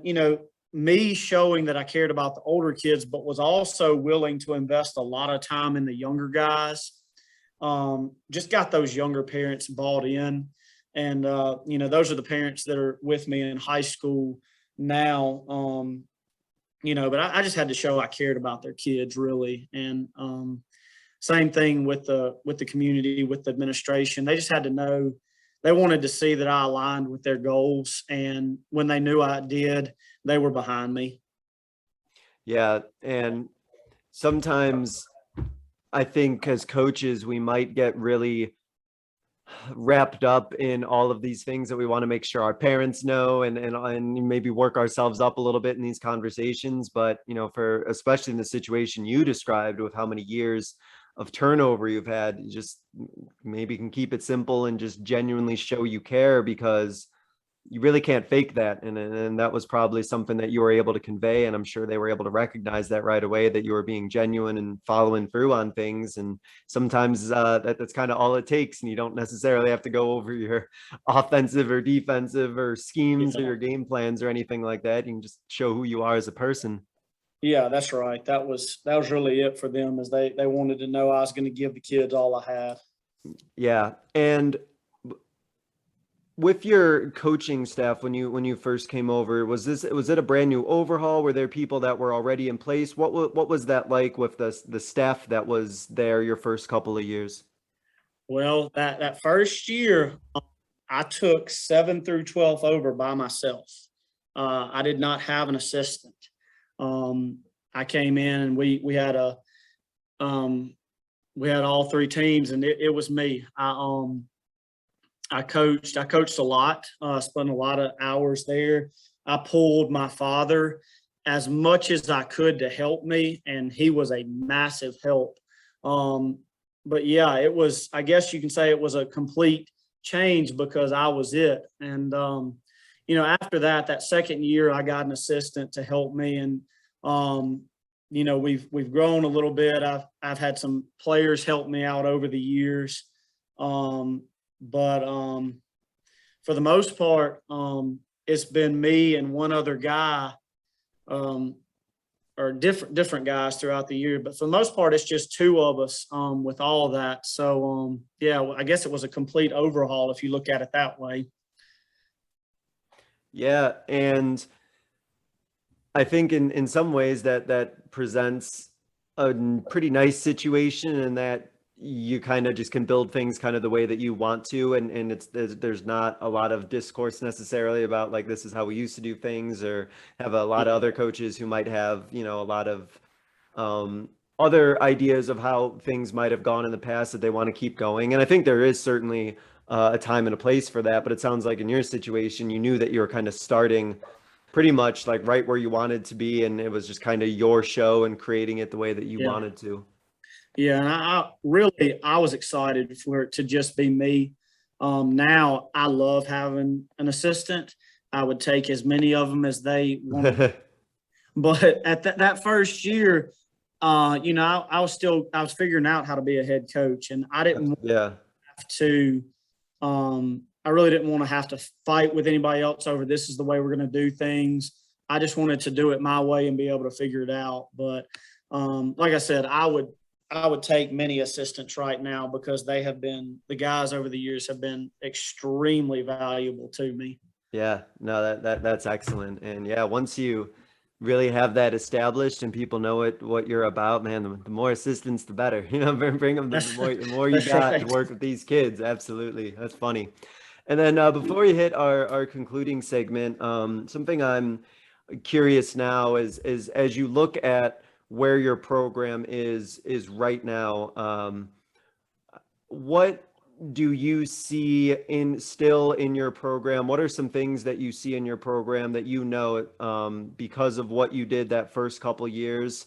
me showing that I cared about the older kids, but was also willing to invest a lot of time in the younger guys. Just got those younger parents bought in, and those are the parents that are with me in high school now. But I just had to show I cared about their kids, really. And same thing with the community, with the administration. They just had to know, they wanted to see that I aligned with their goals, and when they knew I did, they were behind me. Yeah, and sometimes I think as coaches we might get really wrapped up in all of these things that we want to make sure our parents know, and maybe work ourselves up a little bit in these conversations. But for especially in the situation you described with how many years of turnover you've had. You just maybe can keep it simple and just genuinely show you care, because you really can't fake that. And that was probably something that you were able to convey. And I'm sure they were able to recognize that right away, that you were being genuine and following through on things. And sometimes that's kind of all it takes. And you don't necessarily have to go over your offensive or defensive or schemes or your game plans or anything like that. You can just show who you are as a person. Yeah, that's right. That was really it for them, is they wanted to know I was going to give the kids all I had. Yeah. And with your coaching staff, when you first came over, was it a brand new overhaul? Were there people that were already in place? What was that like with the staff that was there your first couple of years? Well, that first year, I took 7 through 12 over by myself. I did not have an assistant. I came in and we had all three teams, and it was me. I coached a lot, spent a lot of hours there. I pulled my father as much as I could to help me, and he was a massive help. But yeah, I guess you can say it was a complete change because I was it. And, after that second year, I got an assistant to help me. And, we've grown a little bit. I've had some players help me out over the years. But for the most part, it's been me and one other guy, or different guys throughout the year. But for the most part, it's just two of us with all of that. So, I guess it was a complete overhaul if you look at it that way. Yeah, and I think in some ways that presents a pretty nice situation, in that you kind of just can build things kind of the way that you want to, and there's not a lot of discourse necessarily about like, this is how we used to do things, or have a lot of other coaches who might have, a lot of other ideas of how things might have gone in the past that they want to keep going. And I think there is certainly a time and a place for that, but it sounds like in your situation, you knew that you were kind of starting pretty much like right where you wanted to be, and it was just kind of your show and creating it the way that you wanted to. Yeah, and I was excited for it to just be me. Now I love having an assistant. I would take as many of them as they wanted. But at that first year, I was figuring out how to be a head coach, and I didn't have to. I really didn't want to have to fight with anybody else over this is the way we're going to do things. I just wanted to do it my way and be able to figure it out. But like I said, I would take many assistants right now, because the guys over the years have been extremely valuable to me. Yeah, no, that's excellent. And yeah, once you really have that established and people know what you're about, man, the more assistants, the better. Bring them, the more you got right. to work with these kids. Absolutely. That's funny. And then before we hit our concluding segment, something I'm curious now is as you look at where your program is right now, what do you see still in your program? What are some things that you see in your program that because of what you did that first couple years?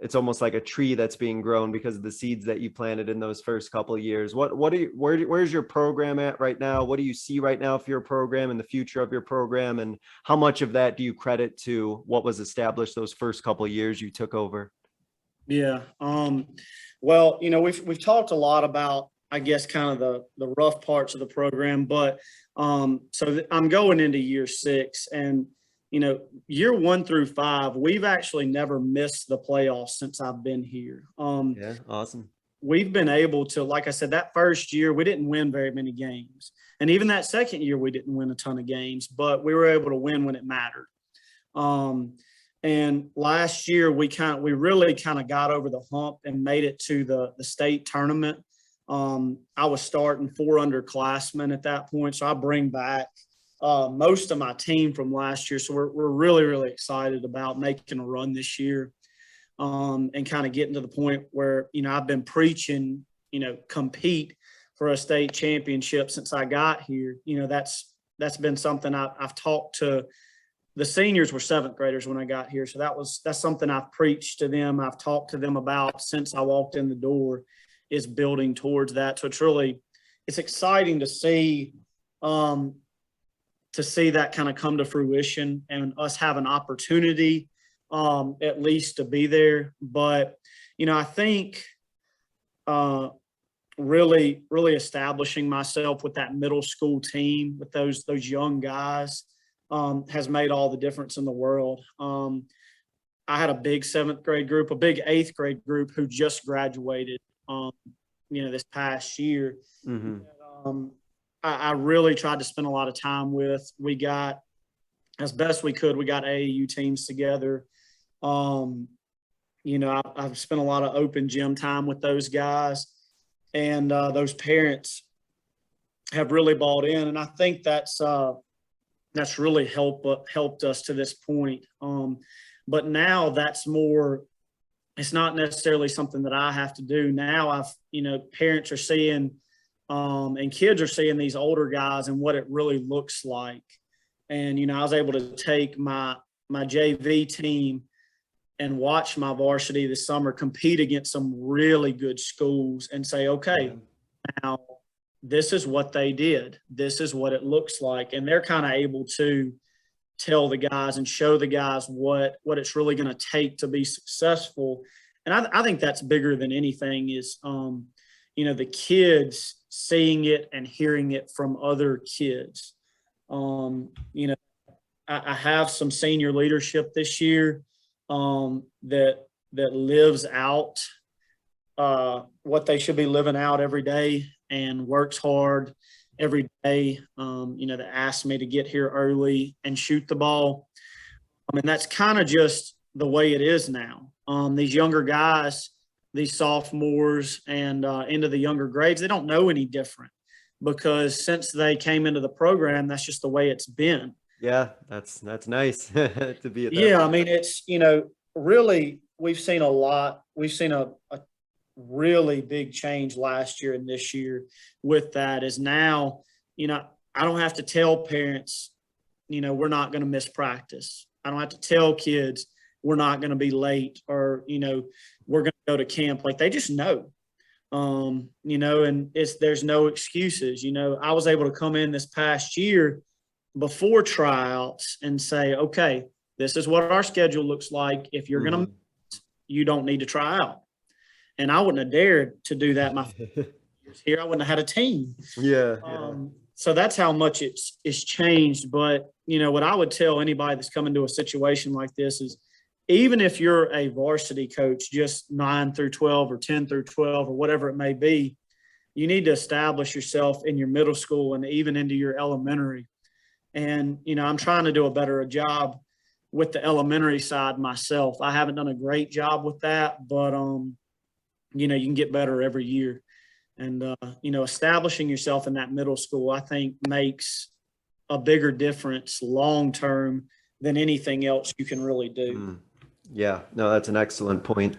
It's almost like a tree that's being grown because of the seeds that you planted in those first couple of years. Where's your program at right now? What do you see right now for your program and the future of your program? And how much of that do you credit to what was established those first couple of years you took over? Yeah. Well, we've talked a lot about, I guess, kind of the rough parts of the program, but I'm going into year 6, and year 1 through 5, we've actually never missed the playoffs since I've been here. Yeah, awesome. We've been able to, like I said, that first year we didn't win very many games, and even that second year we didn't win a ton of games, but we were able to win when it mattered. And last year we really kind of got over the hump and made it to the state tournament. I was starting 4 underclassmen at that point, so I bring back most of my team from last year. So we're really, really excited about making a run this year, and kind of getting to the point where, I've been preaching, compete for a state championship since I got here. That's been something I've talked to the seniors were seventh graders when I got here. So that's something I've preached to them. I've talked to them about since I walked in the door, is building towards that. So it's exciting to see that kind of come to fruition and us have an opportunity at least to be there. But, I think really establishing myself with that middle school team, with those young guys, has made all the difference in the world. I had a big seventh grade group, a big eighth grade group who just graduated, this past year. Mm-hmm. I really tried to spend a lot of time with. We got, as best we could, we got AAU teams together. I've spent a lot of open gym time with those guys, and those parents have really bought in. And I think that's really helped us to this point. But now that's more, it's not necessarily something that I have to do. Now parents are seeing, and kids are seeing these older guys and what it really looks like. And, I was able to take my JV team and watch my varsity this summer compete against some really good schools and say, okay, now this is what they did. This is what it looks like. And they're kind of able to tell the guys and show the guys what it's really going to take to be successful. And I think that's bigger than anything is, the kids seeing it and hearing it from other kids. I have some senior leadership this year that lives out what they should be living out every day and works hard every day, that asks me to get here early and shoot the ball. And that's kind of just the way it is now. These younger guys, these sophomores and into the younger grades, they don't know any different because since they came into the program, that's just the way it's been. Yeah, that's nice to be at that Yeah, point. I mean, it's, really, we've seen a lot. We've seen a really big change last year and this year with that is now, I don't have to tell parents, we're not going to miss practice. I don't have to tell kids we're not going to be late or, we're going to go to camp. Like they just know, and there's no excuses. I was able to come in this past year before tryouts and say, okay, this is what our schedule looks like. If you're going to, you don't need to try out. And I wouldn't have dared to do that my years here. I wouldn't have had a team. Yeah. So that's how much it's changed. But, what I would tell anybody that's coming to a situation like this is even if you're a varsity coach, just 9 through 12 or 10 through 12 or whatever it may be, you need to establish yourself in your middle school and even into your elementary. And, I'm trying to do a better job with the elementary side myself. I haven't done a great job with that, but, you can get better every year. And, establishing yourself in that middle school, I think makes a bigger difference long-term than anything else you can really do. Yeah, no, that's an excellent point.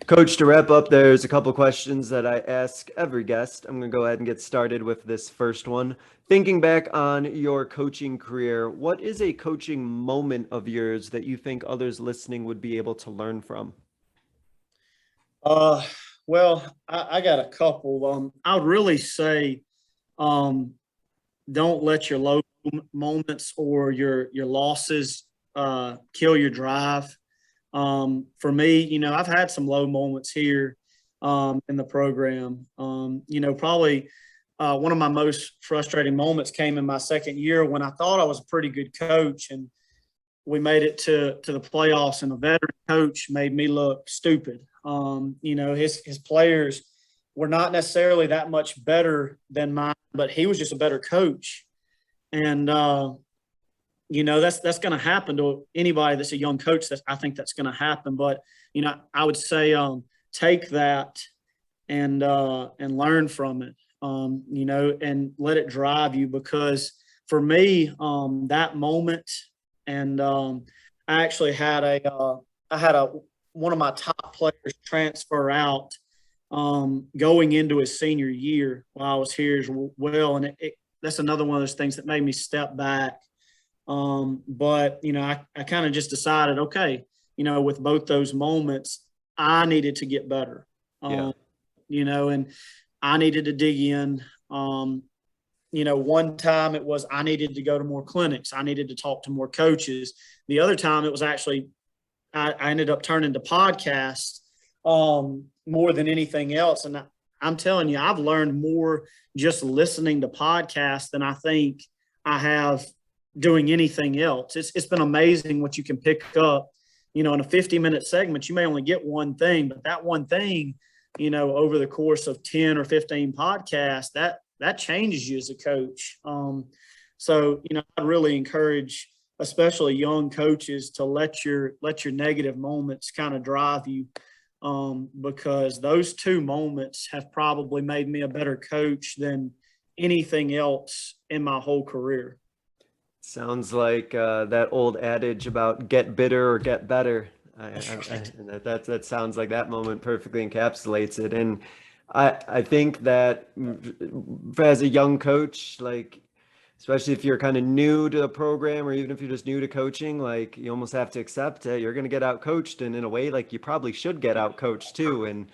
Coach, to wrap up, there's a couple questions that I ask every guest. I'm going to go ahead and get started with this first one. Thinking back on your coaching career, what is a coaching moment of yours that you think others listening would be able to learn from? Well, I got a couple. I would really say don't let your low moments or your losses kill your drive. For me, I've had some low moments here in the program. Probably one of my most frustrating moments came in my second year when I thought I was a pretty good coach and we made it to the playoffs and a veteran coach made me look stupid. His players were not necessarily that much better than mine, but he was just a better coach. And, that's going to happen to anybody that's a young coach. I think that's going to happen. But, I would say take that and learn from it, and let it drive you. Because for me, that moment, and I actually had one of my top players transfer out going into his senior year while I was here as well. And that's another one of those things that made me step back But, I kind of just decided, okay, with both those moments, I needed to get better, and I needed to dig in. One time it was I needed to go to more clinics. I needed to talk to more coaches. The other time it was actually I ended up turning to podcasts more than anything else. And I'm telling you, I've learned more just listening to podcasts than I think I have doing anything else. It's been amazing what you can pick up. In a 50-minute segment, you may only get one thing, but that one thing, over the course of 10 or 15 podcasts, that changes you as a coach. So, I really encourage, especially young coaches, to let your negative moments kind of drive you, because those two moments have probably made me a better coach than anything else in my whole career. Sounds like that old adage about get bitter or get better. That sounds like that moment perfectly encapsulates it. And I think that as a young coach, like, especially if you're kind of new to the program, or even if you're just new to coaching, like, you almost have to accept you're going to get out coached, and in a way, like, you probably should get out coached too.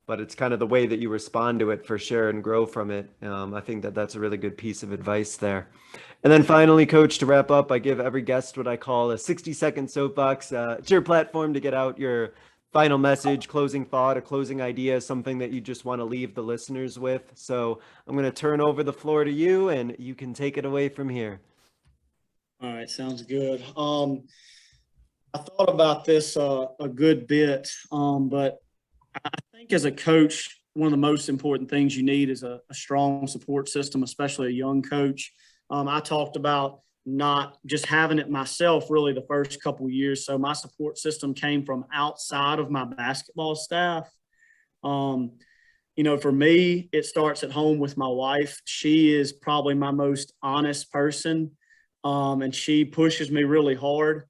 But it's kind of the way that you respond to it, for sure, and grow from it. I think that's a really good piece of advice there. And then finally, Coach, to wrap up, I give every guest what I call a 60-second soapbox. It's your platform to get out your final message, closing thought, a closing idea, something that you just want to leave the listeners with. So I'm going to turn over the floor to you, and you can take it away from here. All right, sounds good. I thought about this a good bit, but I think as a coach, one of the most important things you need is a strong support system, especially a young coach. I talked about not just having it myself really the first couple of years. So my support system came from outside of my basketball staff. For me, it starts at home with my wife. She is probably my most honest person, and she pushes me really hard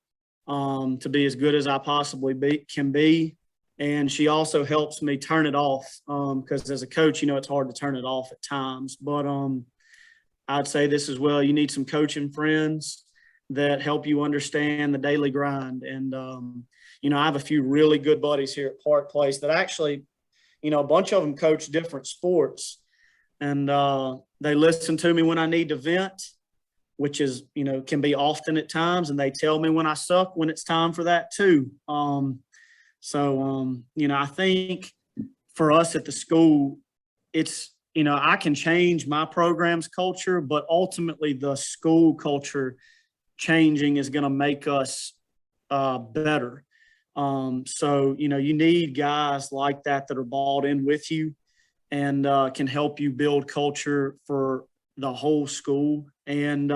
to be as good as I possibly can be. And she also helps me turn it off, because as a coach, it's hard to turn it off at times. But I'd say this as well. You need some coaching friends that help you understand the daily grind. And, I have a few really good buddies here at Park Place that actually, a bunch of them coach different sports. And they listen to me when I need to vent, which is, can be often at times. And they tell me when I suck, when it's time for that too. I think for us at the school, it's, I can change my program's culture, but ultimately the school culture changing is going to make us better. You need guys like that are bought in with you and can help you build culture for the whole school. And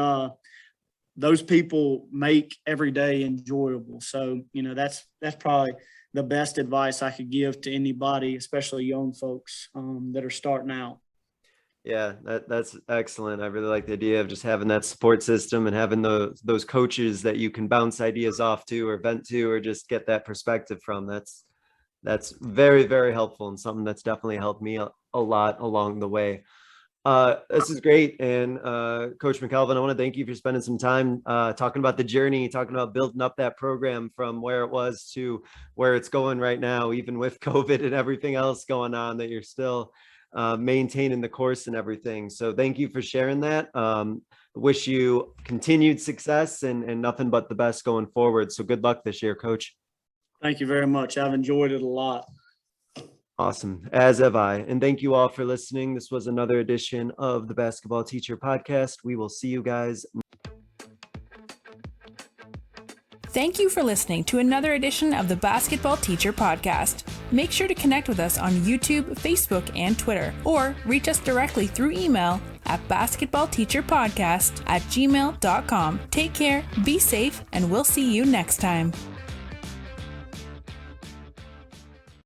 those people make every day enjoyable. So, that's probably the best advice I could give to anybody, especially young folks that are starting out. Yeah, that's excellent. I really like the idea of just having that support system and having those coaches that you can bounce ideas off to, or vent to, or just get that perspective from. That's very, very helpful, and something that's definitely helped me a lot along the way. This is great. And Coach McElveen, I want to thank you for spending some time talking about the journey, talking about building up that program from where it was to where it's going right now, even with COVID and everything else going on, that you're still maintaining the course and everything. So thank you for sharing that. Wish you continued success and nothing but the best going forward. So good luck this year, Coach. Thank you very much. I've enjoyed it a lot. Awesome. As have I. And thank you all for listening. This was another edition of the Basketball Teacher Podcast. We will see you guys. Thank you for listening to another edition of the Basketball Teacher Podcast. Make sure to connect with us on YouTube, Facebook, and Twitter, or reach us directly through email at basketballteacherpodcast@gmail.com. Take care, be safe, and we'll see you next time.